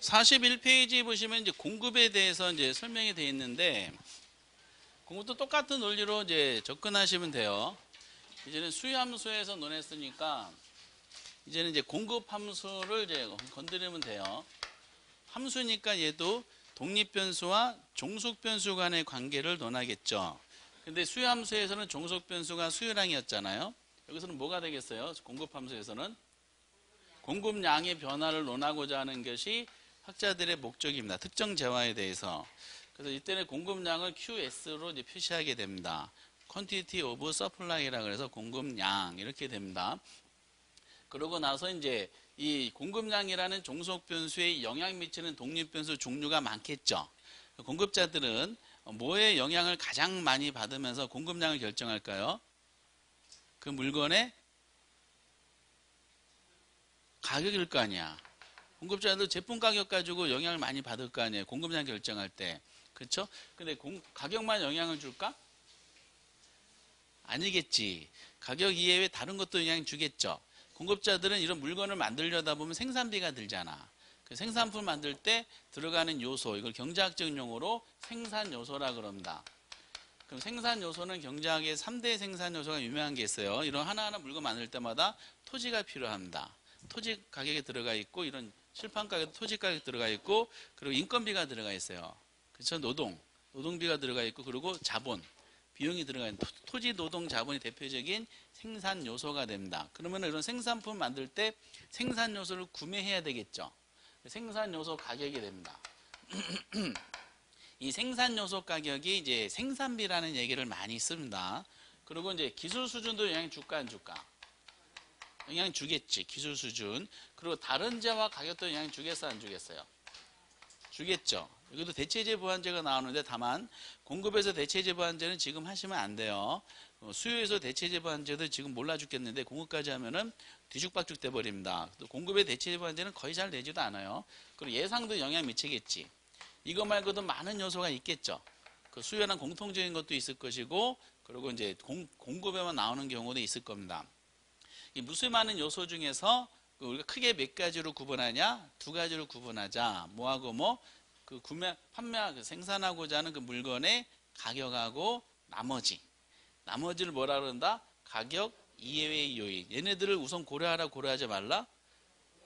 41페이지 보시면 이제 공급에 대해서 이제 설명이 되어 있는데, 공급도 똑같은 논리로 이제 접근하시면 돼요. 이제는 수요함수에서 논했으니까, 이제는 이제 공급함수를 이제 건드리면 돼요. 함수니까 얘도 독립변수와 종속변수 간의 관계를 논하겠죠. 근데 수요함수에서는 종속변수가 수요량이었잖아요. 여기서는 뭐가 되겠어요? 공급함수에서는 공급량의 변화를 논하고자 하는 것이 학자들의 목적입니다. 특정 재화에 대해서. 그래서 이때는 공급량을 QS로 이제 표시하게 됩니다. Quantity of Supply라 그래서 공급량 이렇게 됩니다. 그러고 나서 이제 이 공급량이라는 종속 변수에 영향 미치는 독립 변수 종류가 많겠죠. 공급자들은 뭐에 영향을 가장 많이 받으면서 공급량을 결정할까요? 그 물건의 가격일 거 아니야. 공급자도 제품 가격 가지고 영향을 많이 받을 거 아니에요. 공급량 결정할 때. 그렇죠? 근데 가격만 영향을 줄까? 아니겠지. 가격 이외에 다른 것도 영향을 주겠죠. 공급자들은 이런 물건을 만들려다 보면 생산비가 들잖아. 그 생산품 만들 때 들어가는 요소, 이걸 경제학적 용어로 생산 요소라 그럽니다. 그럼 생산 요소는 경제학의 3대 생산 요소가 유명한 게 있어요. 이런 하나하나 물건 만들 때마다 토지가 필요합니다. 토지 가격에 들어가 있고, 이런 칠판 가격도 토지 가격 들어가 있고, 그리고 인건비가 들어가 있어요. 그렇죠? 노동비가 들어가 있고, 그리고 자본, 비용이 들어가 있는 토지, 노동, 자본이 대표적인 생산 요소가 됩니다. 그러면 이런 생산품 만들 때 생산 요소를 구매해야 되겠죠. 생산 요소 가격이 됩니다. 이 생산 요소 가격이 이제 생산비라는 얘기를 많이 씁니다. 그리고 이제 기술 수준도 영향 줄까 안 줄까? 영향 주겠지. 기술 수준. 그리고 다른 재화 가격도 영향 주겠어 안 주겠어요? 주겠죠. 여기도 대체재 보완제가 나오는데, 다만 공급에서 대체재 보완제는 지금 하시면 안 돼요. 수요에서 대체재 보완제도 지금 몰라 죽겠는데 공급까지 하면은 뒤죽박죽 돼버립니다. 또 공급의 대체재 보완제는 거의 잘 되지도 않아요. 그리고 예상도 영향 미치겠지. 이거 말고도 많은 요소가 있겠죠. 그 수요랑 공통적인 것도 있을 것이고, 그리고 이제 공급에만 나오는 경우도 있을 겁니다. 이 무수히 많은 요소 중에서 우리가 크게 몇 가지로 구분하냐? 두 가지로 구분하자. 뭐하고 뭐? 그 생산하고자 하는 그 물건의 가격하고 나머지를 뭐라 그런다? 가격 이외의 요인. 얘네들을 우선 고려하라, 고려하지 말라?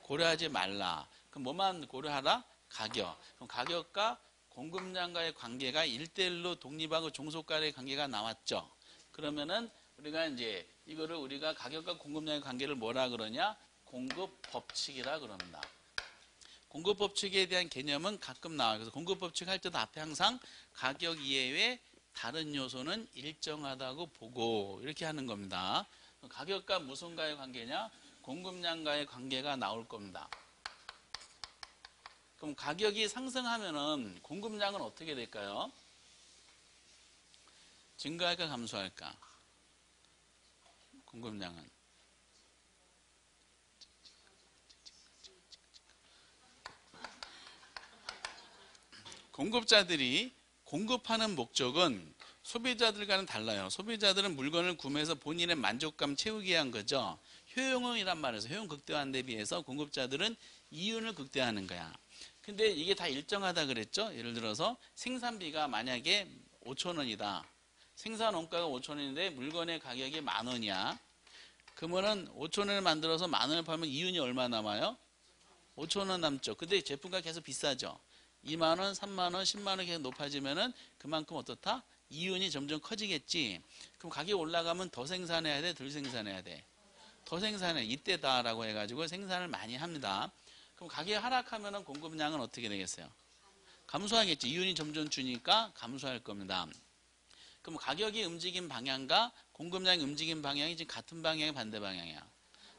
고려하지 말라. 그럼 뭐만 고려하라? 가격. 그럼 가격과 공급량과의 관계가 1대1로 독립하고 종속 간의 관계가 나왔죠. 그러면은 우리가 이제 이거를 우리가 가격과 공급량의 관계를 뭐라 그러냐? 공급 법칙이라 그럽니다. 공급 법칙에 대한 개념은 가끔 나와요. 그래서 공급 법칙 할 때도 앞에 항상 가격 이외의 다른 요소는 일정하다고 보고 이렇게 하는 겁니다. 가격과 무슨가의 관계냐? 공급량과의 관계가 나올 겁니다. 그럼 가격이 상승하면은 공급량은 어떻게 될까요? 증가할까 감소할까? 공급량은 공급자들이 공급하는 목적은 소비자들과는 달라요. 소비자들은 물건을 구매해서 본인의 만족감 채우기 위한 거죠. 효용이란 말에서 효용 극대화에 대비해서 공급자들은 이윤을 극대화하는 거야. 근데 이게 다 일정하다 그랬죠. 예를 들어서 생산비가 만약에 5,000원이다. 생산 원가가 5,000원인데 물건의 가격이 10,000원이야. 그러면은 5,000원을 만들어서 10,000원을 팔면 이윤이 얼마 남아요? 5,000원 남죠. 근데 제품가 계속 비싸죠. 2만원, 3만원, 10만원 계속 높아지면은 그만큼 어떻다? 이윤이 점점 커지겠지. 그럼 가격이 올라가면 더 생산해야 돼? 덜 생산해야 돼? 더 생산해. 이때다라고 해가지고 생산을 많이 합니다. 그럼 가격이 하락하면은 공급량은 어떻게 되겠어요? 감소하겠지. 이윤이 점점 주니까 감소할 겁니다. 그럼 가격이 움직인 방향과 공급량이 움직인 방향이 지금 같은 방향이 반대 방향이야.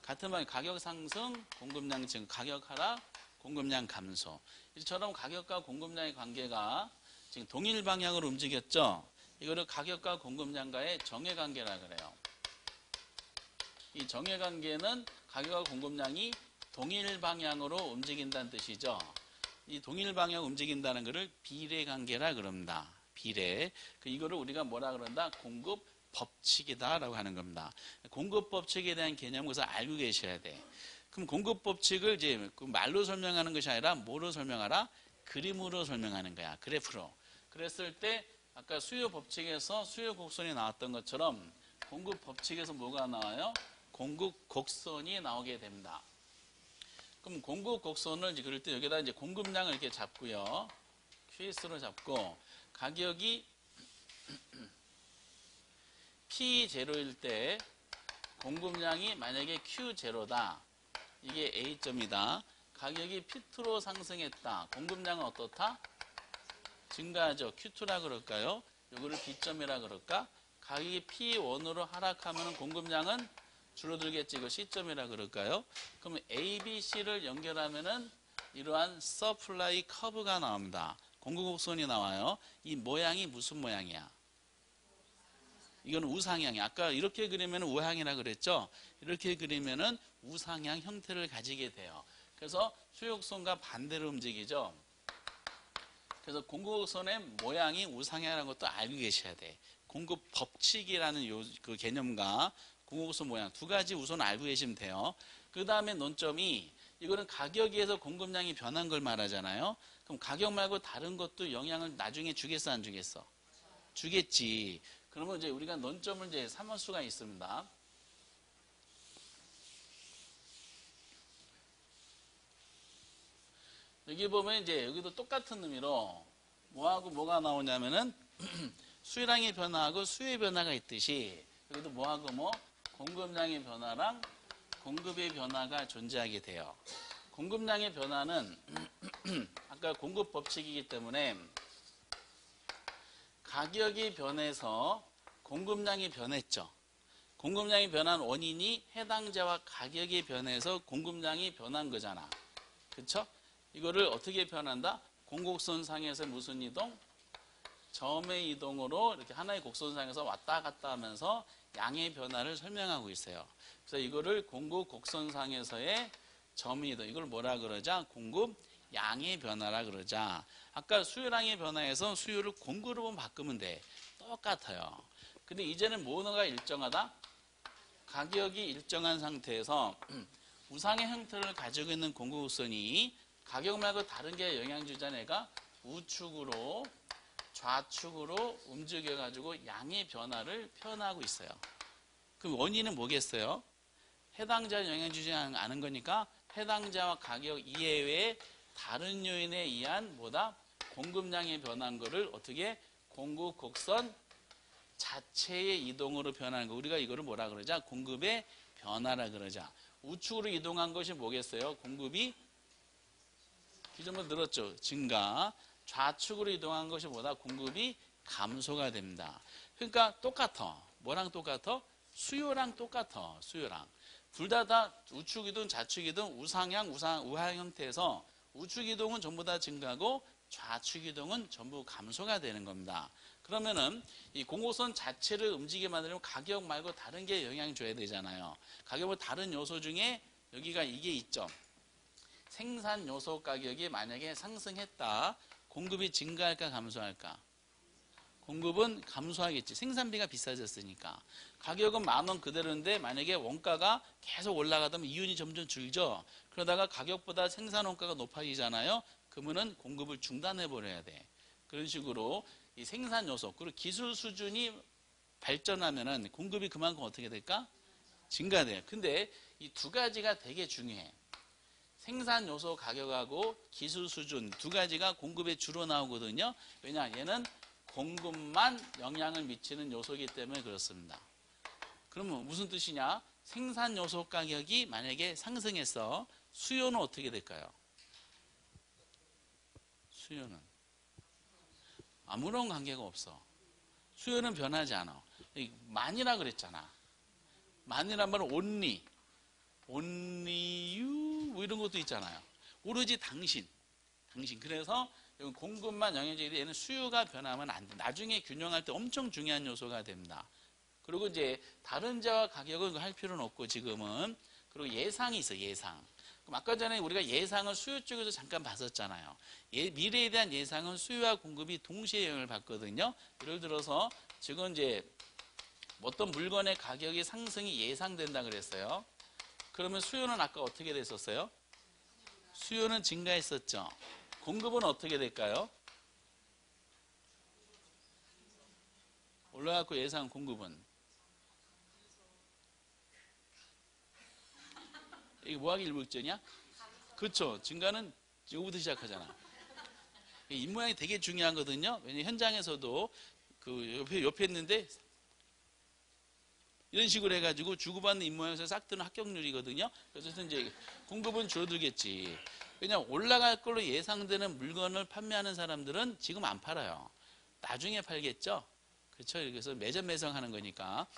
같은 방향, 가격 상승, 공급량 증, 가격 하락, 공급량 감소. 이처럼 가격과 공급량의 관계가 지금 동일 방향으로 움직였죠. 이거를 가격과 공급량과의 정해관계라 그래요. 이 정해관계는 가격과 공급량이 동일 방향으로 움직인다는 뜻이죠. 이 동일 방향으로 움직인다는 것을 비례관계라 그럽니다. 비례. 이거를 우리가 뭐라 그런다? 공급 법칙이다라고 하는 겁니다. 공급 법칙에 대한 개념을 그래서 알고 계셔야 돼. 그럼 공급 법칙을 이제 그 말로 설명하는 것이 아니라 뭐로 설명하라? 그림으로 설명하는 거야. 그래프로. 그랬을 때 아까 수요 법칙에서 수요 곡선이 나왔던 것처럼 공급 법칙에서 뭐가 나와요? 공급 곡선이 나오게 됩니다. 그럼 공급 곡선을 이제 그럴 때 여기다 이제 공급량을 이렇게 잡고요. QS로 잡고 가격이 P0일 때 공급량이 만약에 Q0다. 이게 A점이다. 가격이 P2로 상승했다. 공급량은 어떻다? 증가하죠. Q2라 그럴까요? 요거를 B점이라 그럴까? 가격이 P1으로 하락하면 공급량은 줄어들겠지. 이거 C점이라 그럴까요? 그러면 A, B, C를 연결하면은 이러한 서플라이 커브가 나옵니다. 공급 곡선이 나와요. 이 모양이 무슨 모양이야? 이건 우상향이야. 아까 이렇게 그리면 우향이라 그랬죠? 이렇게 그리면은 우상향 형태를 가지게 돼요. 그래서 수요곡선과 반대로 움직이죠. 그래서 공급곡선의 모양이 우상향이라는 것도 알고 계셔야 돼. 공급 법칙이라는 그 개념과 공급곡선 모양 두 가지 우선 알고 계시면 돼요. 그 다음에 논점이 이거는 가격에 의해서 공급량이 변한 걸 말하잖아요. 그럼 가격 말고 다른 것도 영향을 나중에 주겠어, 안 주겠어? 주겠지. 그러면 이제 우리가 논점을 이제 삼을 수가 있습니다. 여기 보면 이제 여기도 똑같은 의미로 뭐하고 뭐가 나오냐면은 수요량의 변화하고 수요의 변화가 있듯이 여기도 뭐하고 뭐 공급량의 변화랑 공급의 변화가 존재하게 돼요. 공급량의 변화는 아까 공급 법칙이기 때문에 가격이 변해서 공급량이 변했죠. 공급량이 변한 원인이 해당자와 가격이 변해서 공급량이 변한 거잖아. 그쵸? 이거를 어떻게 표현한다? 공곡선상에서 무슨 이동? 점의 이동으로 이렇게 하나의 곡선상에서 왔다 갔다 하면서 양의 변화를 설명하고 있어요. 그래서 이거를 공급 곡선상에서의 점의 이동, 이걸 뭐라 그러자? 공급 양의 변화라 그러자. 아까 수요량의 변화에서 수요를 공급으로 바꾸면 돼. 똑같아요. 근데 이제는 뭐가 일정하다? 가격이 일정한 상태에서 우상의 형태를 가지고 있는 공급곡선이 가격 말고 다른 게 영향 주자 애가 우측으로 좌측으로 움직여가지고 양의 변화를 표현하고 있어요. 그럼 원인은 뭐겠어요? 해당자 영향 주지 않은 거니까 해당자와 가격 이외에 다른 요인에 의한 뭐다? 공급량이 변한 거를 어떻게? 공급 곡선 자체의 이동으로 변하는 거. 우리가 이거를 뭐라 그러자? 공급의 변화라 그러자. 우측으로 이동한 것이 뭐겠어요? 공급이 기존보다 늘었죠. 증가. 좌측으로 이동한 것이 뭐다? 공급이 감소가 됩니다. 그러니까 똑같아. 뭐랑 똑같아? 수요랑 똑같아. 수요랑. 둘 다 우측 이동, 좌측 이동, 우상향, 우하향 형태에서 우측 이동은 전부 다 증가하고 좌측 이동은 전부 감소가 되는 겁니다. 그러면은 이 공곡선 자체를 움직이게 만들려면 가격 말고 다른 게 영향을 줘야 되잖아요. 가격을 다른 요소 중에 여기가 이게 있죠. 생산 요소 가격이 만약에 상승했다. 공급이 증가할까 감소할까? 공급은 감소하겠지. 생산비가 비싸졌으니까. 가격은 10,000원 그대로인데 만약에 원가가 계속 올라가다면 이윤이 점점 줄죠. 그러다가 가격보다 생산 원가가 높아지잖아요. 그러면은 공급을 중단해 버려야 돼. 그런 식으로 이 생산 요소 그리고 기술 수준이 발전하면은 공급이 그만큼 어떻게 될까? 증가돼요. 근데 이 두 가지가 되게 중요해. 생산 요소 가격하고 기술 수준 두 가지가 공급에 주로 나오거든요. 왜냐? 얘는 공급만 영향을 미치는 요소이기 때문에 그렇습니다. 그러면 무슨 뜻이냐? 생산 요소 가격이 만약에 상승해서 수요는 어떻게 될까요? 수요는 아무런 관계가 없어. 수요는 변하지 않아. 만이라 그랬잖아. 만이란 말은 only you 뭐 이런 것도 있잖아요. 오로지 당신. 그래서 공급만 영향적이지 얘는 수요가 변하면 안 돼. 나중에 균형할 때 엄청 중요한 요소가 됩니다. 그리고 이제 다른 자와 가격은 할 필요는 없고 지금은 그리고 예상이 있어. 예상. 그럼 아까 전에 우리가 예상을 수요 쪽에서 잠깐 봤었잖아요. 미래에 대한 예상은 수요와 공급이 동시에 영향을 받거든요. 예를 들어서 지금 이제 어떤 물건의 가격의 상승이 예상된다 그랬어요. 그러면 수요는 아까 어떻게 됐었어요? 수요는 증가했었죠. 공급은 어떻게 될까요? 올라갔고 예상 공급은 이게 뭐하기 일부일전이야? 그렇죠. 증가는 이거부터 시작하잖아. 이 모양이 되게 중요하거든요. 왜냐면 현장에서도 그 옆에 있는데 이런 식으로 해가지고 주고받는 입모양에서 싹 드는 합격률이거든요. 그래서 이제 공급은 줄어들겠지. 왜냐면 올라갈 걸로 예상되는 물건을 판매하는 사람들은 지금 안 팔아요. 나중에 팔겠죠. 그렇죠. 그래서 매점 매성하는 거니까.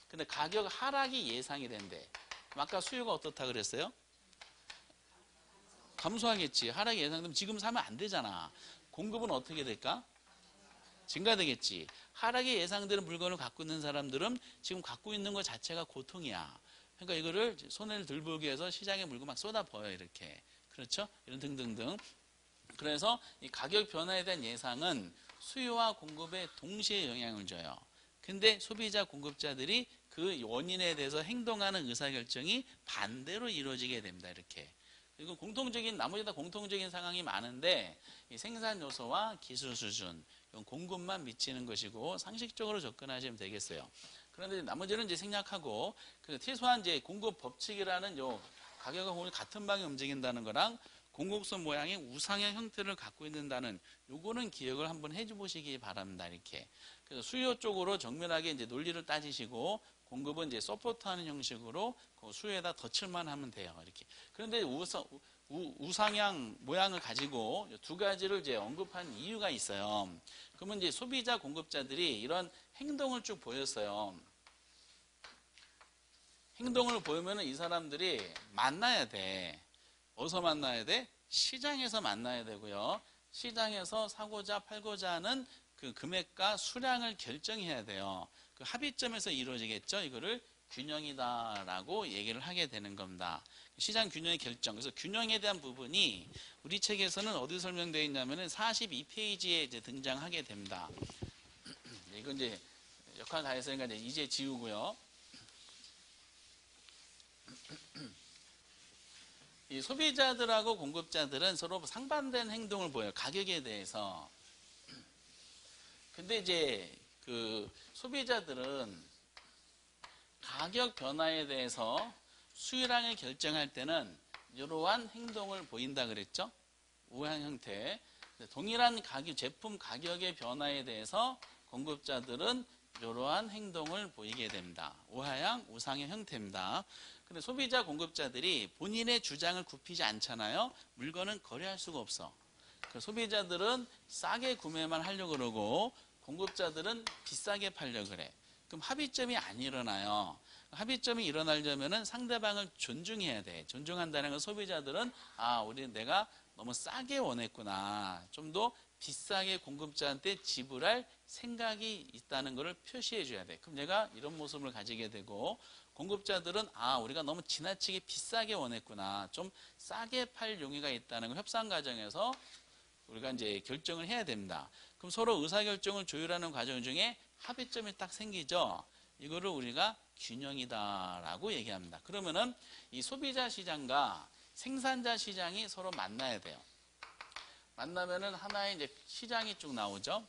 근데 가격 하락이 예상이 된대. 아까 수요가 어떻다 그랬어요? 감소하겠지. 하락이 예상되면 지금 사면 안 되잖아. 공급은 어떻게 될까? 증가되겠지. 하락이 예상되는 물건을 갖고 있는 사람들은 지금 갖고 있는 것 자체가 고통이야. 그러니까 이거를 손해를 덜 보기 위해서 시장에 물고 막 쏟아부어요. 이렇게. 그렇죠? 이런 등등등. 그래서 이 가격 변화에 대한 예상은 수요와 공급에 동시에 영향을 줘요. 근데 소비자 공급자들이 그 원인에 대해서 행동하는 의사결정이 반대로 이루어지게 됩니다. 이렇게. 그리고 공통적인 나머지 다 공통적인 상황이 많은데 이 생산 요소와 기술 수준, 공급만 미치는 것이고 상식적으로 접근하시면 되겠어요. 그런데 나머지는 이제 생략하고 그 최소한 이제 공급 법칙이라는 요 가격과 공급이 같은 방에 움직인다는 거랑 공급선 모양의 우상향 형태를 갖고 있는다는 요거는 기억을 한번 해줘 보시기 바랍니다. 이렇게. 그래서 수요 쪽으로 정밀하게 이제 논리를 따지시고 공급은 이제 서포트하는 형식으로 그 수요에다 덧칠만 하면 돼요. 이렇게. 그런데 우상향 모양을 가지고 두 가지를 이제 언급한 이유가 있어요. 그러면 이제 소비자 공급자들이 이런 행동을 쭉 보였어요. 행동을 보이면 이 사람들이 만나야 돼. 어디서 만나야 돼? 시장에서 만나야 되고요. 시장에서 사고자 팔고자 하는 그 금액과 수량을 결정해야 돼요. 그 합의점에서 이루어지겠죠. 이거를 균형이다라고 얘기를 하게 되는 겁니다. 시장 균형의 결정. 그래서 균형에 대한 부분이 우리 책에서는 어디 설명되어 있냐면은 42페이지에 이제 등장하게 됩니다. 이건 이제 역할 다 했으니까 이제 지우고요. 이 소비자들하고 공급자들은 서로 상반된 행동을 보여요. 가격에 대해서. 근데 이제 그 소비자들은 가격 변화에 대해서 수요량을 결정할 때는 이러한 행동을 보인다 그랬죠? 우상 형태. 동일한 제품 가격의 변화에 대해서 공급자들은 이러한 행동을 보이게 됩니다. 우하향, 우상의 형태입니다. 근데 소비자 공급자들이 본인의 주장을 굽히지 않잖아요. 물건은 거래할 수가 없어. 소비자들은 싸게 구매만 하려고 그러고 공급자들은 비싸게 팔려고 그래. 그럼 합의점이 안 일어나요. 합의점이 일어나려면 상대방을 존중해야 돼. 존중한다는 건 소비자들은 내가 너무 싸게 원했구나. 좀 더 비싸게 공급자한테 지불할 생각이 있다는 것을 표시해 줘야 돼. 그럼 내가 이런 모습을 가지게 되고 공급자들은 우리가 너무 지나치게 비싸게 원했구나. 좀 싸게 팔 용의가 있다는 걸 협상 과정에서 우리가 이제 결정을 해야 됩니다. 그럼 서로 의사결정을 조율하는 과정 중에 합의점이 딱 생기죠. 이거를 우리가 균형이다라고 얘기합니다. 그러면은 이 소비자 시장과 생산자 시장이 서로 만나야 돼요. 만나면은 하나의 이제 시장이 쭉 나오죠.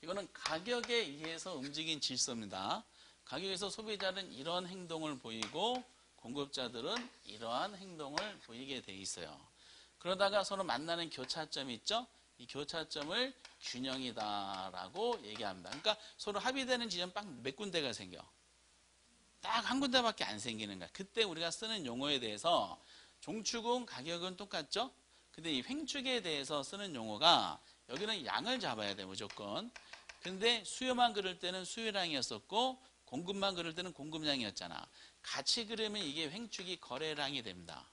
이거는 가격에 의해서 움직인 질서입니다. 가격에서 소비자는 이런 행동을 보이고 공급자들은 이러한 행동을 보이게 돼 있어요. 그러다가 서로 만나는 교차점이 있죠. 이 교차점을 균형이다라고 얘기합니다. 그러니까 서로 합의되는 지점 딱 몇 군데가 생겨. 딱 한 군데밖에 안 생기는 거야. 그때 우리가 쓰는 용어에 대해서 종축은 가격은 똑같죠. 근데 이 횡축에 대해서 쓰는 용어가 여기는 양을 잡아야 돼 무조건. 근데 수요만 그릴 때는 수요량이었었고 공급만 그릴 때는 공급량이었잖아. 같이 그리면 이게 횡축이 거래량이 됩니다.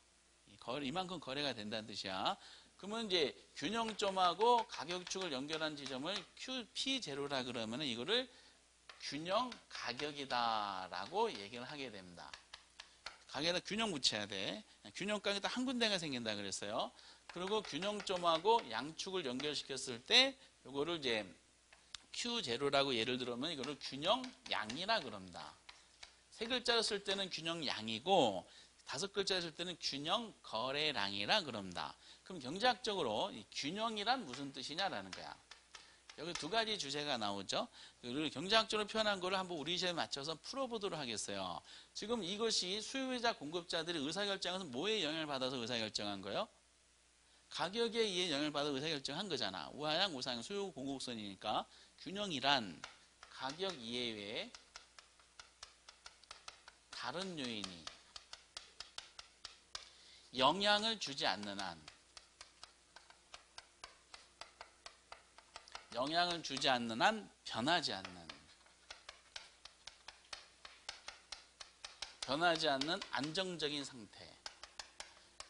이만큼 거래가 된다는 뜻이야. 그러면 이제 균형점하고 가격축을 연결한 지점을 P0라 그러면 이거를 균형 가격이다라고 얘기를 하게 됩니다. 가격에다 균형 붙여야 돼. 균형가가 딱 한 군데가 생긴다 그랬어요. 그리고 균형점하고 양축을 연결시켰을 때 이거를 이제 Q0라고 예를 들면 이거를 균형 양이라 그럽니다. 세 글자로 쓸 때는 균형량이고 5글자로 쓸 때는 균형거래량이라 그럽니다. 그럼 경제학적으로 이 균형이란 무슨 뜻이냐라는 거야. 여기 두 가지 주제가 나오죠. 그리고 경제학적으로 표현한 거를 한번 우리 시험에 맞춰서 풀어보도록 하겠어요. 지금 이것이 수요자 공급자들이 의사결정에서 뭐에 영향을 받아서 의사결정한 거예요? 가격에 의해 영향을 받아 의사결정한 거잖아. 우하향, 우상향, 수요 공급선이니까 균형이란 가격 이외에 다른 요인이 영향을 주지 않는 한 변하지 않는 안정적인 상태.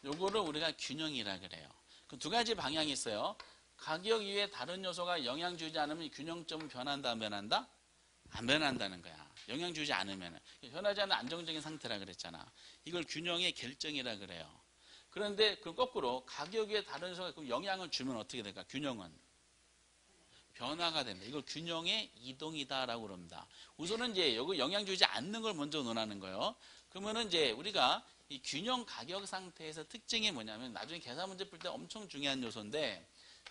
요거를 우리가 균형이라 그래요. 그 두 가지 방향이 있어요. 가격 이외에 다른 요소가 영향 주지 않으면 균형점은 변한다, 안 변한다? 안 변한다는 거야. 영향 주지 않으면. 변하지 않는 안정적인 상태라 그랬잖아. 이걸 균형의 결정이라 그래요. 그런데 그 거꾸로 가격 위에 다른 요소가 영향을 주면 어떻게 될까? 균형은 변화가 됩니다. 이걸 균형의 이동이다라고 그럽니다. 우선은 이제 여기 영향 주지 않는 걸 먼저 논하는 거예요. 그러면은 이제 우리가 이 균형 가격 상태에서 특징이 뭐냐면 나중에 계산 문제 풀 때 엄청 중요한 요소인데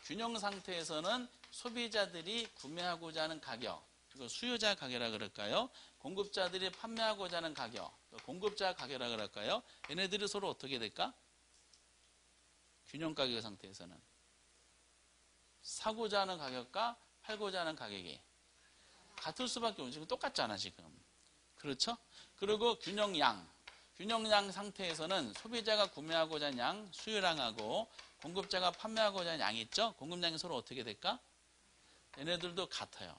균형 상태에서는 소비자들이 구매하고자 하는 가격, 이거 수요자 가격이라 그럴까요? 공급자들이 판매하고자 하는 가격, 공급자 가격이라 그럴까요? 얘네들이 서로 어떻게 될까? 균형 가격 상태에서는 사고자 하는 가격과 팔고자 하는 가격이 같을 수밖에 없죠. 지금 똑같잖아 지금. 그렇죠? 그리고 균형량 상태에서는 소비자가 구매하고자 하는 양, 수요량하고 공급자가 판매하고자 하는 양이 있죠? 공급량이 서로 어떻게 될까? 얘네들도 같아요.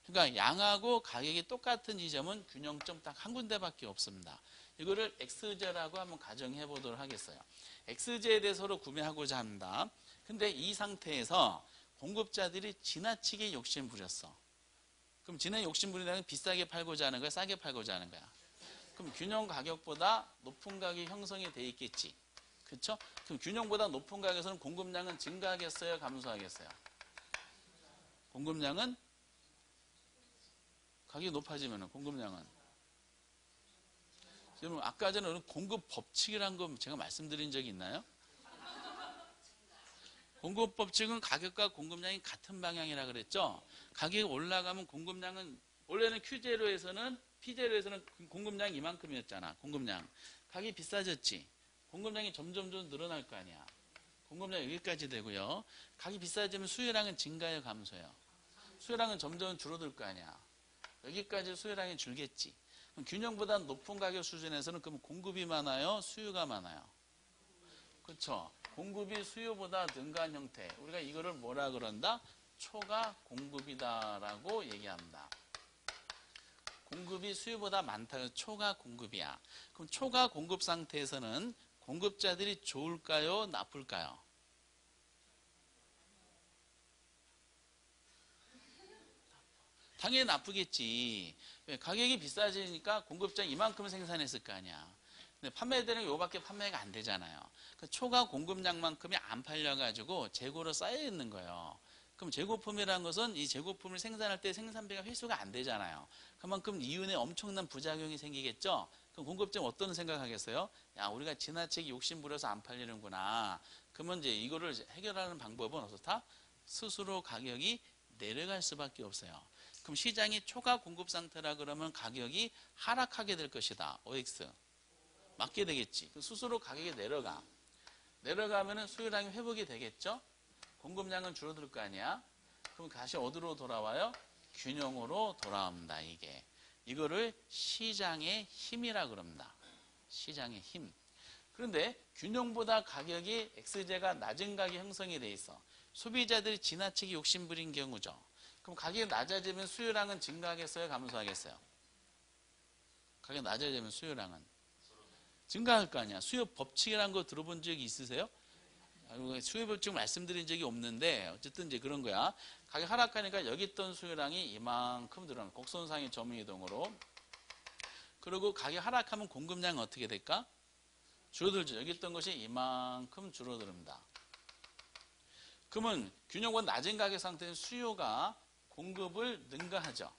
그러니까 양하고 가격이 똑같은 지점은 균형점 딱 한 군데밖에 없습니다. 이거를 X제라고 한번 가정해 보도록 하겠어요. X제에 대해서 서로 구매하고자 합니다. 근데 이 상태에서 공급자들이 지나치게 욕심 부렸어. 그럼 지나치게 욕심 부리다는 비싸게 팔고자 하는 거야? 싸게 팔고자 하는 거야? 그럼 균형 가격보다 높은 가격이 형성이 돼 있겠지. 그렇죠? 그럼 균형보다 높은 가격에서는 공급량은 증가하겠어요? 감소하겠어요? 공급량은 가격이 높아지면 공급량은 여러분 아까 전에 공급 법칙이라는 거 제가 말씀드린 적이 있나요? 공급 법칙은 가격과 공급량이 같은 방향이라 그랬죠. 가격이 올라가면 공급량은 원래는 Q제로에서는 P제로에서는 공급량이 이만큼이었잖아. 공급량. 가격이 비싸졌지. 공급량이 점점 늘어날 거 아니야. 공급량이 여기까지 되고요. 가격이 비싸지면 수요량은 증가해요, 감소해요? 수요량은 점점 줄어들 거 아니야. 여기까지 수요량이 줄겠지. 그럼 균형보다 높은 가격 수준에서는 그럼 공급이 많아요, 수요가 많아요? 그렇죠. 공급이 수요보다 능가한 형태. 우리가 이거를 뭐라 그런다? 초과 공급이다라고 얘기합니다. 공급이 수요보다 많다고 초과 공급이야. 그럼 초과 공급 상태에서는 공급자들이 좋을까요? 나쁠까요? 당연히 나쁘겠지. 가격이 비싸지니까 공급자 이만큼 생산했을 거 아니야. 근데 판매되는 요밖에 판매가 안 되잖아요. 그 초과 공급량만큼이 안 팔려가지고 재고로 쌓여 있는 거예요. 그럼 재고품이라는 것은 이 재고품을 생산할 때 생산비가 회수가 안 되잖아요. 그만큼 이윤에 엄청난 부작용이 생기겠죠. 그럼 공급자는 어떤 생각하겠어요? 야, 우리가 지나치게 욕심 부려서 안 팔리는구나. 그러면 이제 이거를 해결하는 방법은 어떻다? 스스로 가격이 내려갈 수밖에 없어요. 그럼 시장이 초과 공급 상태라 그러면 가격이 하락하게 될 것이다. OX. 맞게 되겠지. 스스로 가격이 내려가. 내려가면은 수요량이 회복이 되겠죠? 공급량은 줄어들 거 아니야? 그럼 다시 어디로 돌아와요? 균형으로 돌아옵니다, 이게. 이거를 시장의 힘이라 그럽니다. 시장의 힘. 그런데 균형보다 가격이 X제가 낮은 가격이 형성이 돼 있어. 소비자들이 지나치게 욕심부린 경우죠. 그럼 가격이 낮아지면 수요량은 증가하겠어요? 감소하겠어요? 가격이 낮아지면 수요량은 증가할 거 아니야. 수요 법칙이라는 거 들어본 적이 있으세요? 수요 법칙 말씀드린 적이 없는데 어쨌든 이제 그런 거야. 가격 하락하니까 여기 있던 수요량이 이만큼 늘어나는 곡선상의 점유이동으로. 그리고 가격 하락하면 공급량은 어떻게 될까? 줄어들죠. 여기 있던 것이 이만큼 줄어듭니다. 그러면 균형보다 낮은 가격 상태는 수요가 공급을 능가하죠.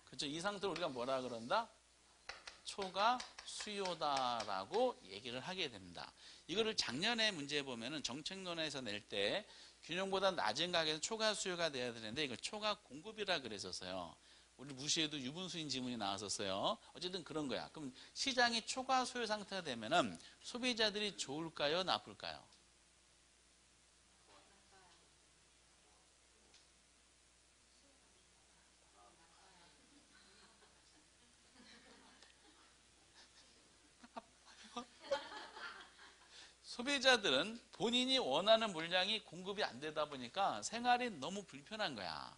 그렇죠? 이 상태를 우리가 뭐라 그런다? 초과 수요다라고 얘기를 하게 됩니다. 이거를 작년에 문제 보면은 정책론에서 낼 때 균형보다 낮은 가격에서 초과 수요가 돼야 되는데 이걸 초과 공급이라 그랬었어요. 우리 무시해도 유분수인 지문이 나왔었어요. 어쨌든 그런 거야. 그럼 시장이 초과 수요 상태가 되면은 소비자들이 좋을까요? 나쁠까요? 소비자들은 본인이 원하는 물량이 공급이 안 되다 보니까 생활이 너무 불편한 거야.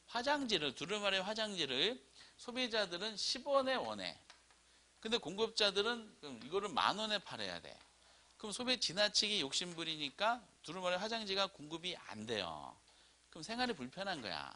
화장지를, 두루마리 화장지를 소비자들은 10원에 원해. 근데 공급자들은 이거를 10,000원에 팔아야 돼. 그럼 소비 지나치게 욕심부리니까 두루마리 화장지가 공급이 안 돼요. 그럼 생활이 불편한 거야.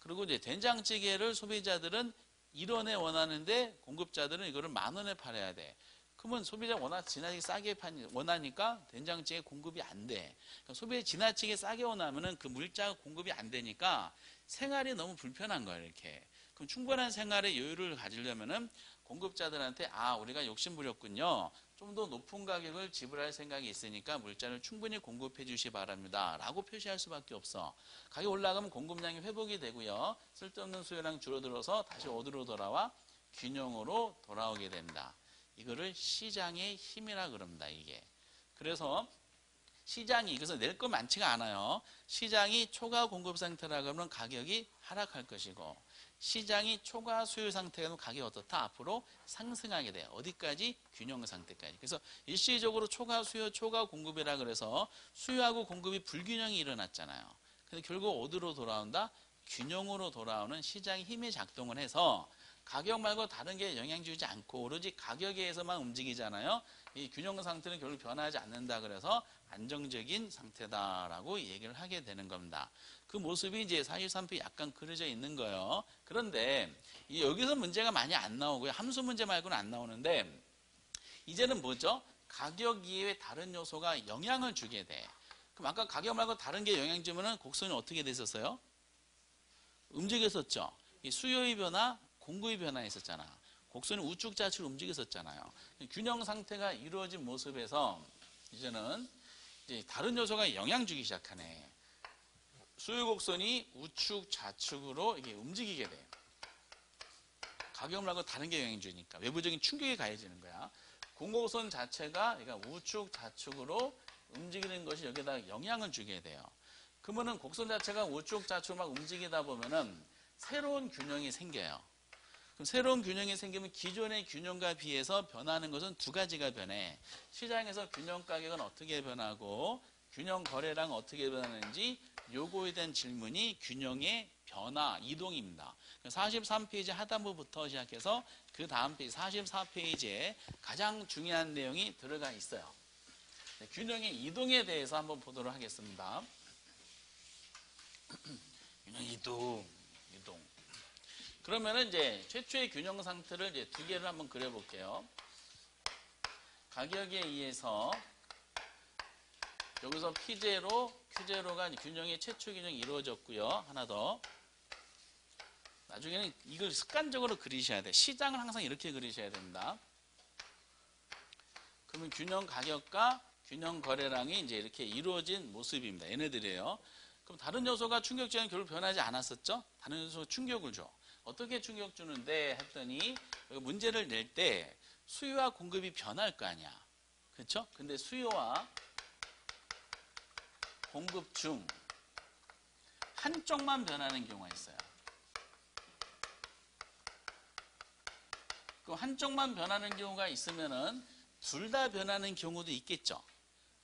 그리고 이제 된장찌개를 소비자들은 1원에 원하는데 공급자들은 이거를 10,000원에 팔아야 돼. 그러면 소비자 워낙 지나치게 싸게 원하니까 된장찌개 공급이 안 돼. 그러니까 소비자 지나치게 싸게 원하면은 그 물자가 공급이 안 되니까 생활이 너무 불편한 거예요, 이렇게. 그럼 충분한 생활의 여유를 가지려면은 공급자들한테 우리가 욕심 부렸군요. 좀 더 높은 가격을 지불할 생각이 있으니까 물자를 충분히 공급해 주시 바랍니다. 라고 표시할 수밖에 없어. 가격 올라가면 공급량이 회복이 되고요. 쓸데없는 수요량 줄어들어서 다시 어디로 돌아와? 균형으로 돌아오게 된다. 이거를 시장의 힘이라 그럽니다, 이게. 그래서 시장이, 그래서 낼 거 많지가 않아요. 시장이 초과 공급 상태라 그러면 가격이 하락할 것이고, 시장이 초과 수요 상태가 되면 가격이 어떻다? 앞으로 상승하게 돼요. 어디까지? 균형 상태까지. 그래서 일시적으로 초과 수요, 초과 공급이라 그래서 수요하고 공급이 불균형이 일어났잖아요. 근데 결국 어디로 돌아온다? 균형으로 돌아오는 시장의 힘이 작동을 해서 가격 말고 다른 게 영향 주지 않고 오로지 가격에 의해서만 움직이잖아요. 이 균형 상태는 결국 변하지 않는다 그래서 안정적인 상태다라고 얘기를 하게 되는 겁니다. 그 모습이 이제 43페이지 약간 그려져 있는 거예요. 그런데 여기서 문제가 많이 안 나오고요. 함수 문제 말고는 안 나오는데 이제는 뭐죠? 가격 이외의 다른 요소가 영향을 주게 돼. 그럼 아까 가격 말고 다른 게 영향 주면은 곡선이 어떻게 됐었어요? 움직였었죠. 이 수요의 변화, 공급의 변화 있었잖아. 곡선이 우측 좌측 움직였었잖아요. 균형 상태가 이루어진 모습에서 이제는 이제 다른 요소가 영향 주기 시작하네. 수요 곡선이 우측 좌측으로 이게 움직이게 돼요. 가격 말고 다른 게 영향 주니까 외부적인 충격이 가해지는 거야. 공곡선 자체가 그러니까 우측 좌측으로 움직이는 것이 여기다 영향을 주게 돼요. 그러면은 곡선 자체가 우측 좌측 막 움직이다 보면은 새로운 균형이 생겨요. 그럼 새로운 균형이 생기면 기존의 균형과 비해서 변하는 것은 두 가지가 변해. 시장에서 균형 가격은 어떻게 변하고 균형 거래량 어떻게 변하는지 요거에 대한 질문이 균형의 변화, 이동입니다. 43페이지 하단부부터 시작해서 그 다음 페이지 44페이지에 가장 중요한 내용이 들어가 있어요. 균형의 이동에 대해서 한번 보도록 하겠습니다. 균형 이동. 그러면은 이제 최초의 균형 상태를 이제 두 개를 한번 그려볼게요. 가격에 의해서 여기서 P0, Q0가 균형의 최초 균형이 이루어졌고요. 하나 더. 나중에는 이걸 습관적으로 그리셔야 돼. 시장을 항상 이렇게 그리셔야 됩니다. 그러면 균형 가격과 균형 거래량이 이제 이렇게 이루어진 모습입니다. 얘네들이에요. 그럼 다른 요소가 충격적인 결국 변하지 않았었죠? 다른 요소가 충격을 줘. 어떻게 충격 주는데 했더니 문제를 낼 때 수요와 공급이 변할 거 아니야. 그렇죠? 근데 수요와 공급 중 한쪽만 변하는 경우가 있어요. 그 한쪽만 변하는 경우가 있으면은 둘 다 변하는 경우도 있겠죠.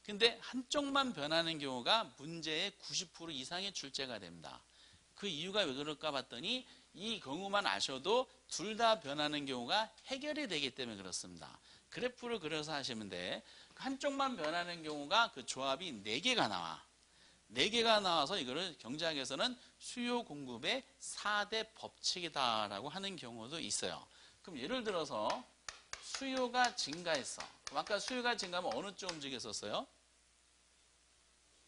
근데 한쪽만 변하는 경우가 문제의 90% 이상의 출제가 됩니다. 그 이유가 왜 그럴까 봤더니 이 경우만 아셔도 둘 다 변하는 경우가 해결이 되기 때문에 그렇습니다. 그래프를 그려서 하시면 돼. 한쪽만 변하는 경우가 그 조합이 4개가 나와. 4개가 나와서 이거를 경제학에서는 수요 공급의 4대 법칙이다라고 하는 경우도 있어요. 그럼 예를 들어서 수요가 증가했어. 그럼 아까 수요가 증가하면 어느 쪽 움직였었어요?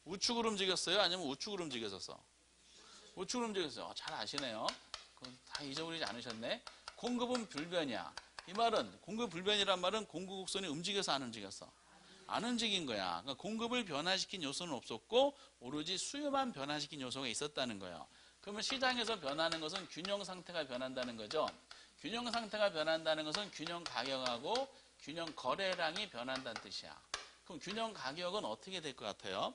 우측으로 움직였어요? 아니면 우측으로 움직였었어? 우측으로 움직였어요. 잘 아시네요. 다 잊어버리지 않으셨네. 공급은 불변이야. 이 말은 공급 불변이란 말은 공급 곡선이 움직여서 안 움직였어? 안 움직인 거야. 그러니까 공급을 변화시킨 요소는 없었고 오로지 수요만 변화시킨 요소가 있었다는 거예요. 그러면 시장에서 변하는 것은 균형 상태가 변한다는 거죠. 균형 상태가 변한다는 것은 균형 가격하고 균형 거래량이 변한다는 뜻이야. 그럼 균형 가격은 어떻게 될 것 같아요?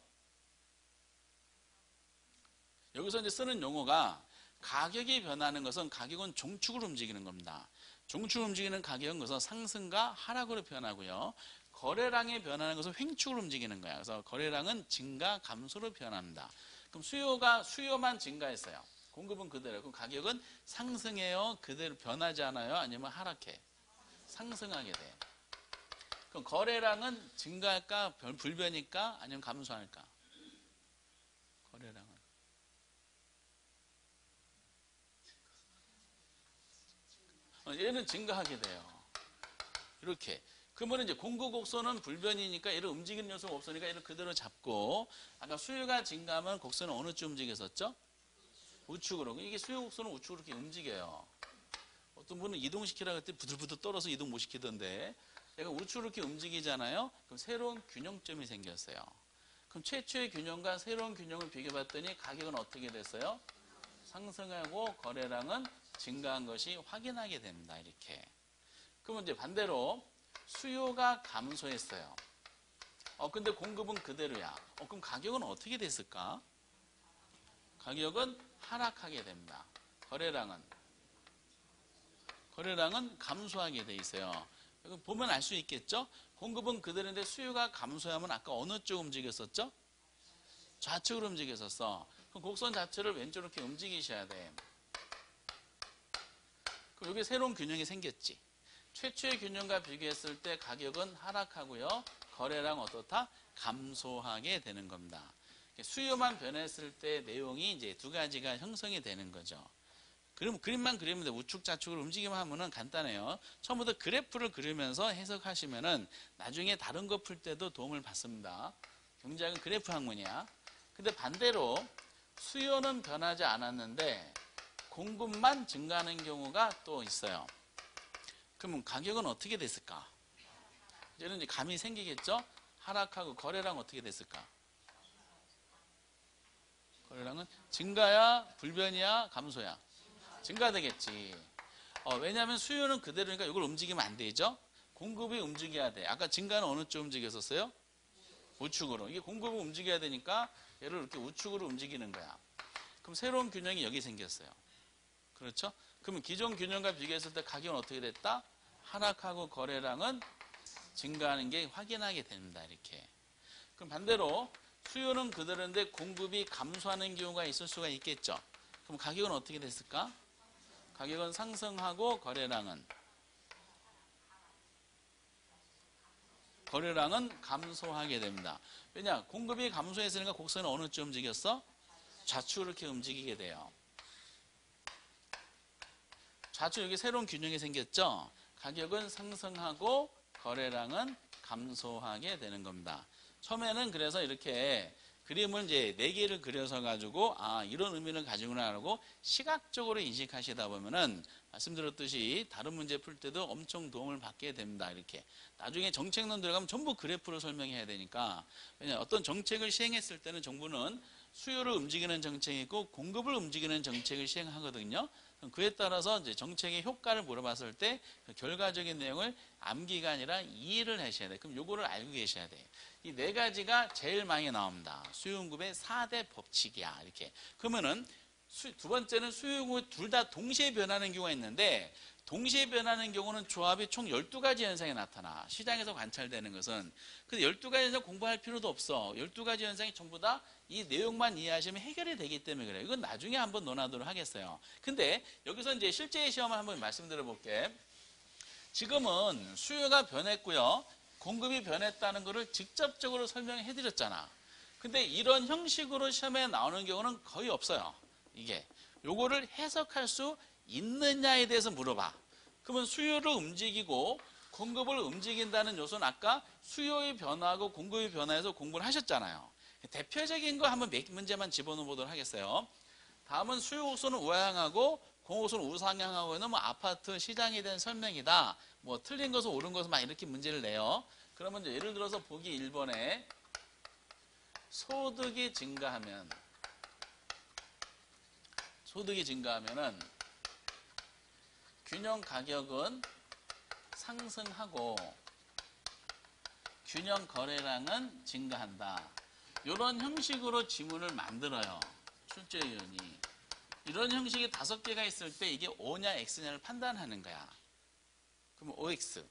여기서 이제 쓰는 용어가 가격이 변하는 것은 가격은 종축으로 움직이는 겁니다. 종축으로 움직이는 가격은 것은 상승과 하락으로 변하고요. 거래량이 변하는 것은 횡축으로 움직이는 거야. 그래서 거래량은 증가, 감소로 변합니다. 그럼 수요만 증가했어요. 공급은 그대로. 그럼 가격은 상승해요? 그대로 변하지 않아요? 아니면 하락해? 상승하게 돼. 그럼 거래량은 증가할까? 불변일까? 아니면 감소할까? 거래량은. 얘는 증가하게 돼요. 이렇게. 그러면 이제 공급 곡선은 불변이니까 얘를 움직이는 요소가 없으니까 얘를 그대로 잡고, 아까 수요가 증가하면 곡선은 어느 쪽 움직였었죠? 우측으로. 이게 수요 곡선은 우측으로 이렇게 움직여요. 어떤 분은 이동시키라고 할 때 부들부들 떨어서 이동 못 시키던데, 얘가 우측으로 이렇게 움직이잖아요? 그럼 새로운 균형점이 생겼어요. 그럼 최초의 균형과 새로운 균형을 비교해봤더니 가격은 어떻게 됐어요? 상승하고 거래량은 증가한 것이 확인하게 됩니다. 이렇게. 그러면 이제 반대로 수요가 감소했어요. 근데 공급은 그대로야. 그럼 가격은 어떻게 됐을까? 가격은 하락하게 됩니다. 거래량은 감소하게 돼 있어요. 보면 알 수 있겠죠? 공급은 그대로인데 수요가 감소하면 아까 어느 쪽 움직였었죠? 좌측으로 움직였었어. 그럼 곡선 자체를 왼쪽으로 이렇게 움직이셔야 돼. 그럼 여기 새로운 균형이 생겼지. 최초의 균형과 비교했을 때 가격은 하락하고요. 거래량 어떻다? 감소하게 되는 겁니다. 수요만 변했을 때 내용이 이제 두 가지가 형성이 되는 거죠. 그럼 그림만 그리면 돼. 우측 좌측으로 움직이면 하면은 간단해요. 처음부터 그래프를 그리면서 해석하시면은 나중에 다른 거 풀 때도 도움을 받습니다. 경제학은 그래프 학문이야. 근데 반대로 수요는 변하지 않았는데 공급만 증가하는 경우가 또 있어요. 그러면 가격은 어떻게 됐을까? 이제는 이제 감이 생기겠죠? 하락하고 거래량 어떻게 됐을까? 거래량은 증가야, 불변이야, 감소야? 증가되겠지. 왜냐하면 수요는 그대로니까 이걸 움직이면 안 되죠? 공급이 움직여야 돼. 아까 증가는 어느 쪽 움직였었어요? 우측으로. 이게 공급을 움직여야 되니까 얘를 이렇게 우측으로 움직이는 거야. 그럼 새로운 균형이 여기 생겼어요. 그렇죠? 그러면 기존 균형과 비교했을 때 가격은 어떻게 됐다? 하락하고 거래량은 증가하는 게 확인하게 됩니다. 이렇게. 그럼 반대로 수요는 그대로인데 공급이 감소하는 경우가 있을 수가 있겠죠. 그럼 가격은 어떻게 됐을까? 가격은 상승하고 거래량은 감소하게 됩니다. 왜냐? 공급이 감소했으니까 곡선은 어느 쪽 움직였어? 좌측으로 이렇게 움직이게 돼요. 좌측 여기 새로운 균형이 생겼죠? 가격은 상승하고 거래량은 감소하게 되는 겁니다. 처음에는 그래서 이렇게 그림을 이제 4개를 그려서 가지고 이런 의미를 가지구나 하고 시각적으로 인식하시다 보면은 말씀드렸듯이 다른 문제 풀 때도 엄청 도움을 받게 됩니다. 이렇게 나중에 정책론 들어가면 전부 그래프로 설명해야 되니까. 왜냐 어떤 정책을 시행했을 때는 정부는 수요를 움직이는 정책이 있고 공급을 움직이는 정책을 시행하거든요. 그에 따라서 이제 정책의 효과를 물어봤을 때 그 결과적인 내용을 암기가 아니라 이해를 하셔야 돼요. 그럼 요거를 알고 계셔야 돼요. 이 4가지가 제일 많이 나옵니다. 수요공급의 4대 법칙이야. 이렇게. 그러면은 두 번째는 수요공급이 둘 다 동시에 변하는 경우가 있는데 동시에 변하는 경우는 조합이 총 12가지 현상이 나타나. 시장에서 관찰되는 것은. 근데 12가지 현상 공부할 필요도 없어. 12가지 현상이 전부 다 이 내용만 이해하시면 해결이 되기 때문에 그래요. 이건 나중에 한번 논하도록 하겠어요. 근데 여기서 이제 실제 시험을 한번 말씀드려 볼게. 지금은 수요가 변했고요. 공급이 변했다는 것을 직접적으로 설명해 드렸잖아. 근데 이런 형식으로 시험에 나오는 경우는 거의 없어요. 이게. 요거를 해석할 수 있느냐에 대해서 물어봐. 그러면 수요를 움직이고 공급을 움직인다는 요소는 아까 수요의 변화하고 공급의 변화에서 공부를 하셨잖아요. 대표적인 거 한번 몇 문제만 집어넣어 보도록 하겠어요. 다음은 수요 곡선을 우하향하고 공호소는 우상향하고 있는 뭐 아파트 시장에 대한 설명이다. 뭐 틀린 것은 옳은 것은 막 이렇게 문제를 내요. 그러면 이제 예를 들어서 보기 1번에 소득이 증가하면은 균형 가격은 상승하고 균형 거래량은 증가한다. 이런 형식으로 지문을 만들어요. 출제위원이. 이런 형식이 5개가 있을 때 이게 O냐 X냐를 판단하는 거야. 그러면 OX.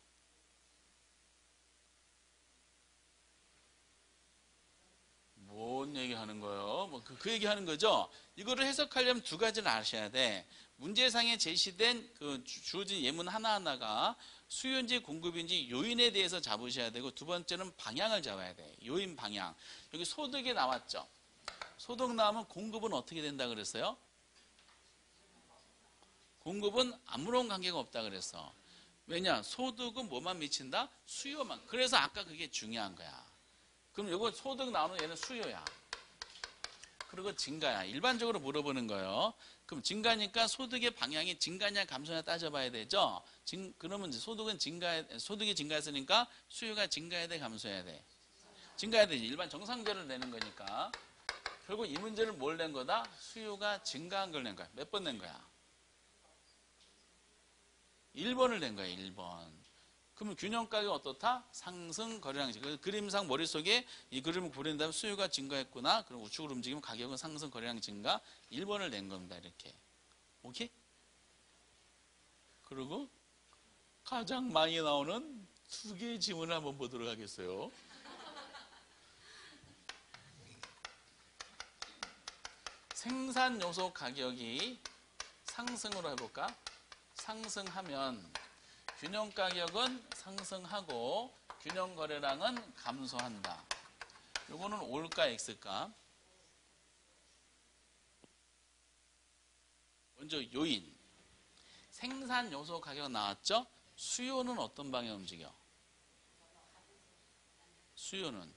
뭔 얘기 하는 거예요? 뭐 그 얘기 하는 거죠? 이거를 해석하려면 2가지를 아셔야 돼. 문제상에 제시된 그 주어진 예문 하나하나가 수요인지 공급인지 요인에 대해서 잡으셔야 되고, 2번째는 방향을 잡아야 돼. 요인 방향. 여기 소득이 나왔죠? 소득 나오면 공급은 어떻게 된다 그랬어요? 공급은 아무런 관계가 없다 그랬어. 왜냐? 소득은 뭐만 미친다? 수요만. 그래서 아까 그게 중요한 거야. 그럼 이거 소득 나오는 얘는 수요야. 그리고 증가야. 일반적으로 물어보는 거예요. 그럼 증가니까 소득의 방향이 증가냐 감소냐 따져봐야 되죠. 그러면 이제 소득이 증가했으니까 수요가 증가해야 돼, 감소해야 돼? 증가해야 되지. 일반 정상적으로 내는 거니까. 결국 이 문제를 뭘 낸 거다? 수요가 증가한 걸 낸 거야. 몇 번 낸 거야? 1번을 낸 거야, 1번. 그러면 균형가격이 어떻다? 상승 거래량이지. 그림상 머릿속에 이 그림을 그린 다음에 수요가 증가했구나. 그럼 우측으로 움직이면 가격은 상승 거래량 증가. 1번을 낸 겁니다. 이렇게. 오케이? 그리고 가장 많이 나오는 2개의 지문을 한번 보도록 하겠어요. 생산 요소 가격이 상승으로 해볼까? 상승하면 균형 가격은 상승하고 균형 거래량은 감소한다. 요거는 올까 X일까? 먼저 요인. 생산 요소 가격 나왔죠? 수요는 어떤 방향 움직여? 수요는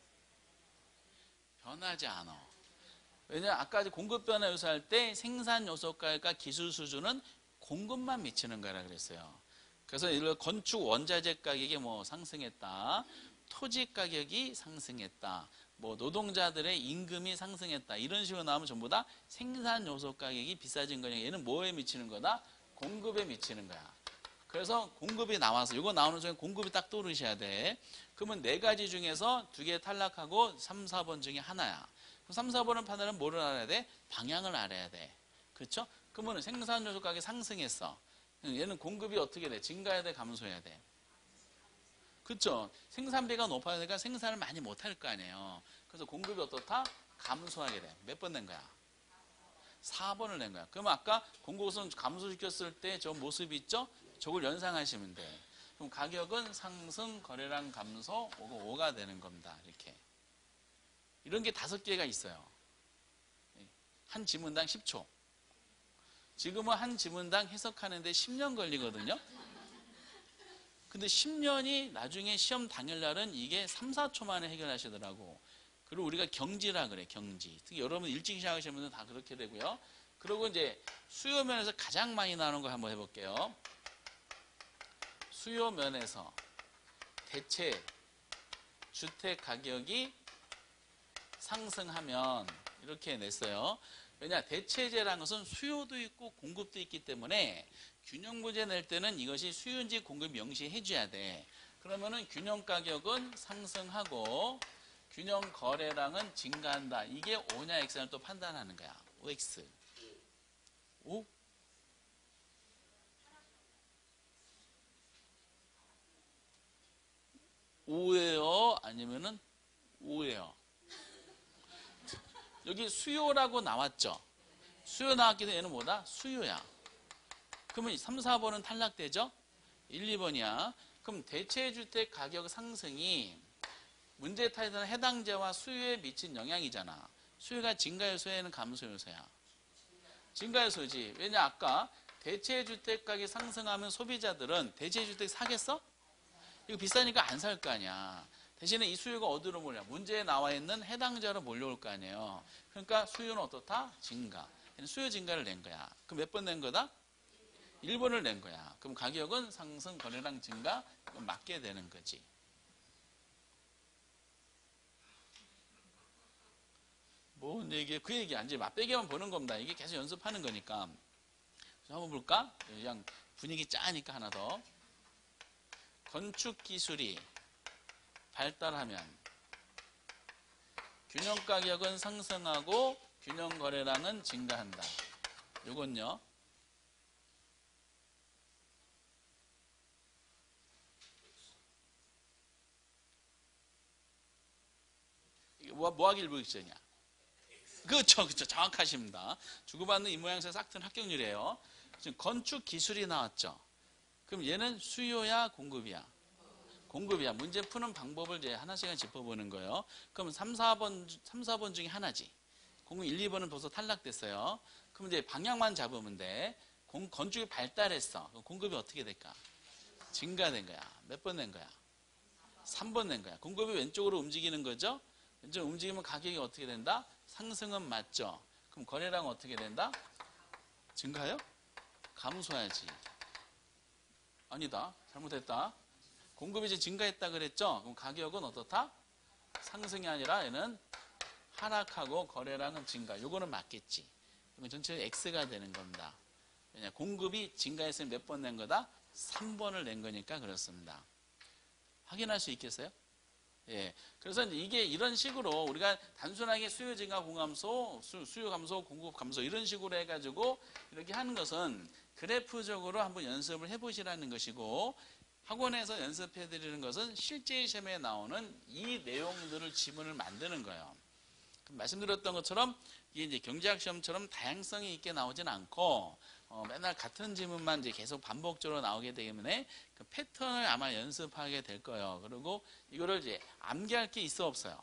변하지 않아. 왜냐면 아까 공급 변화 요소할 때 생산 요소 가격과 기술 수준은 공급만 미치는 거라 그랬어요. 그래서 예를 들어 건축 원자재 가격이 뭐 상승했다, 토지 가격이 상승했다, 뭐 노동자들의 임금이 상승했다, 이런 식으로 나오면 전부 다 생산 요소 가격이 비싸진 거냐. 얘는 뭐에 미치는 거다? 공급에 미치는 거야. 그래서 공급이 나와서 이거 나오는 중에 공급이 딱 떠오르셔야 돼. 그러면 4가지 중에서 2개 탈락하고 3, 4번 중에 하나야. 3, 4번을 판단하면 뭐를 알아야 돼? 방향을 알아야 돼. 그렇죠? 그러면 생산 요소 가격이 상승했어. 얘는 공급이 어떻게 돼? 증가해야 돼? 감소해야 돼? 그렇죠? 생산비가 높아야 되니까 생산을 많이 못할 거 아니에요. 그래서 공급이 어떻다? 감소하게 돼. 몇 번 낸 거야? 4번을 낸 거야. 그럼 아까 공급은 감소시켰을 때 저 모습이 있죠? 저걸 연상하시면 돼. 그럼 가격은 상승, 거래량 감소, 5가 되는 겁니다. 이렇게. 이런 게 5개가 있어요. 한 지문당 10초. 지금은 한 지문당 해석하는데 10년 걸리거든요. 근데 10년이 나중에 시험 당일날은 이게 3, 4초 만에 해결하시더라고. 그리고 우리가 경지라 그래, 경지. 특히 여러분 일찍 시작하시는 분들은 다 그렇게 되고요. 그리고 이제 수요 면에서 가장 많이 나오는 거 한번 해볼게요. 수요 면에서 대체 주택 가격이 상승하면 이렇게 냈어요. 왜냐? 대체제라는 것은 수요도 있고 공급도 있기 때문에 균형 문제 낼 때는 이것이 수요인지 공급 명시해 줘야 돼. 그러면은 균형 가격은 상승하고 균형 거래량은 증가한다. 이게 O냐 X냐를 또 판단하는 거야. OX. O? O예요? 아니면은 O예요? 여기 수요라고 나왔죠? 수요 나왔기 때문에 얘는 뭐다? 수요야. 그러면 3, 4번은 탈락되죠? 1, 2번이야. 그럼 대체주택 가격 상승이 문제 타입은 해당자와 수요에 미친 영향이잖아. 수요가 증가요소에는 감소요소야. 증가요소지. 왜냐? 아까 대체주택 가격이 상승하면 소비자들은 대체주택 사겠어? 이거 비싸니까 안 살 거 아니야. 대신에 이 수요가 어디로 몰려? 문제에 나와 있는 해당자로 몰려올 거 아니에요. 그러니까 수요는 어떻다? 증가. 수요 증가를 낸 거야. 그럼 몇 번 낸 거다? 1번을 낸 거야. 그럼 가격은 상승, 거래량 증가 맞게 되는 거지. 뭔 얘기야? 그 얘기 아니지. 맛배기만 보는 겁니다. 이게 계속 연습하는 거니까. 한번 볼까? 그냥 분위기 짜니까 하나 더. 건축 기술이 발달하면 균형 가격은 상승하고 균형 거래량은 증가한다. 요건요. 뭐 하길 보이시냐? 그렇죠. 정확하십니다. 주고받는 이 모양새 싹튼 합격률이에요. 지금 건축 기술이 나왔죠. 그럼 얘는 수요야, 공급이야? 공급이야. 문제 푸는 방법을 이제 하나씩 짚어보는 거예요. 그럼 3, 4번 중에 하나지. 공급 1, 2번은 벌써 탈락됐어요. 그럼 이제 방향만 잡으면 돼. 건축이 발달했어. 그럼 공급이 어떻게 될까? 증가된 거야. 몇 번 낸 거야? 3번 낸 거야. 공급이 왼쪽으로 움직이는 거죠? 왼쪽으로 움직이면 가격이 어떻게 된다? 상승은 맞죠? 그럼 거래량은 어떻게 된다? 증가요? 감소해야지. 아니다. 잘못했다. 공급이 이제 증가했다 그랬죠? 그럼 가격은 어떻다? 상승이 아니라 얘는 하락하고 거래량은 증가. 요거는 맞겠지. 그러면 전체적으로 X가 되는 겁니다. 왜냐? 공급이 증가했으면 몇 번 낸 거다? 3번을 낸 거니까 그렇습니다. 확인할 수 있겠어요? 예. 그래서 이게 이런 식으로 우리가 단순하게 수요 증가 공감소, 수요 감소, 공급 감소 이런 식으로 해가지고 이렇게 하는 것은 그래프적으로 한번 연습을 해보시라는 것이고 학원에서 연습해드리는 것은 실제 시험에 나오는 이 내용들을 지문을 만드는 거예요. 말씀드렸던 것처럼 이게 이제 경제학 시험처럼 다양성이 있게 나오진 않고 맨날 같은 지문만 이제 계속 반복적으로 나오게 되기 때문에 그 패턴을 아마 연습하게 될 거예요. 그리고 이거를 이제 암기할 게 있어 없어요?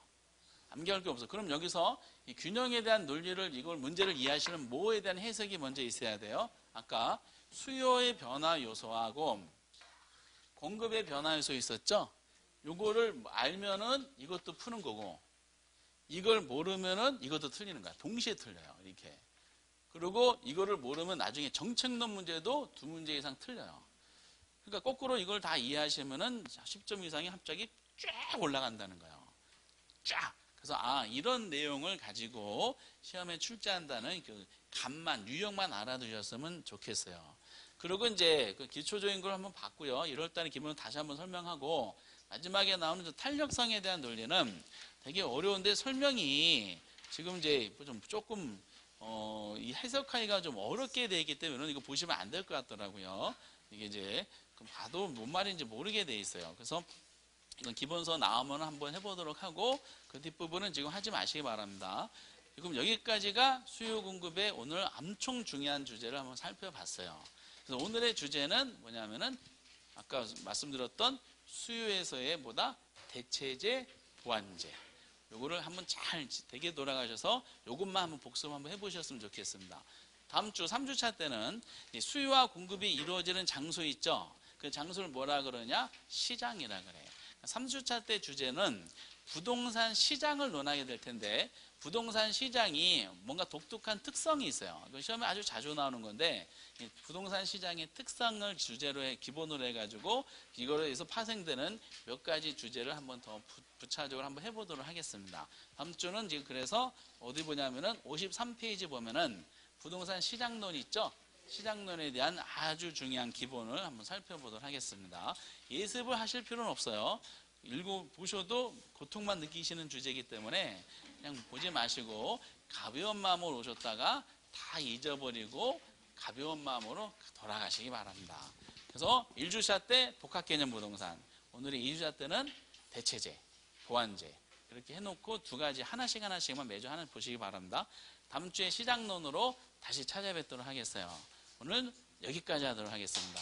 암기할 게 없어. 그럼 여기서 이 균형에 대한 논리를 이걸 문제를 이해하시는 뭐에 대한 해석이 먼저 있어야 돼요. 아까 수요의 변화 요소하고 공급의 변화 요소 있었죠? 요거를 알면은 이것도 푸는 거고 이걸 모르면은 이것도 틀리는 거야. 동시에 틀려요. 이렇게. 그리고 이거를 모르면 나중에 정책론 문제도 2문제 이상 틀려요. 그러니까 거꾸로 이걸 다 이해하시면은 10점 이상이 갑자기 쫙 올라간다는 거예요. 쫙. 그래서 이런 내용을 가지고 시험에 출제한다는 그 감만, 유형만 알아두셨으면 좋겠어요. 그리고 이제 그 기초적인 걸 한번 봤고요. 1월달에 기본을 다시 한번 설명하고 마지막에 나오는 탄력성에 대한 논리는 되게 어려운데 설명이 지금 이제 좀 조금 이 해석하기가 좀 어렵게 되어 있기 때문에 이거 보시면 안 될 것 같더라고요. 이게 이제 봐도 뭔 말인지 모르게 돼 있어요. 그래서 이건 기본서 나오면 한번 해보도록 하고 그 뒷부분은 지금 하지 마시기 바랍니다. 그럼 여기까지가 수요 공급의 오늘 엄청 중요한 주제를 한번 살펴봤어요. 그래서 오늘의 주제는 뭐냐면은 아까 말씀드렸던 수요에서의 뭐다? 대체제, 보완제. 요거를 한번 잘 되게 돌아가셔서 요것만 한번 복습 한번 해보셨으면 좋겠습니다. 다음 주 3주차 때는 수요와 공급이 이루어지는 장소 있죠? 그 장소를 뭐라 그러냐? 시장이라 그래요. 3주차 때 주제는 부동산 시장을 논하게 될 텐데 부동산 시장이 뭔가 독특한 특성이 있어요. 시험에 아주 자주 나오는 건데 부동산 시장의 특성을 주제로 기본으로 해가지고 이거로 해서 파생되는 몇 가지 주제를 한번 더 부차적으로 한번 해보도록 하겠습니다. 다음 주는 지금 그래서 어디 보냐면은 53페이지 보면은 부동산 시장론 있죠? 시장론에 대한 아주 중요한 기본을 한번 살펴보도록 하겠습니다. 예습을 하실 필요는 없어요. 읽어보셔도 고통만 느끼시는 주제이기 때문에 그냥 보지 마시고 가벼운 마음으로 오셨다가 다 잊어버리고 가벼운 마음으로 돌아가시기 바랍니다. 그래서 1주차 때 복합개념 부동산, 오늘의 2주차 때는 대체제, 보완제 이렇게 해놓고 두 가지 하나씩만 매주 하나 보시기 바랍니다. 다음 주에 시장론으로 다시 찾아뵙도록 하겠어요. 오늘 여기까지 하도록 하겠습니다.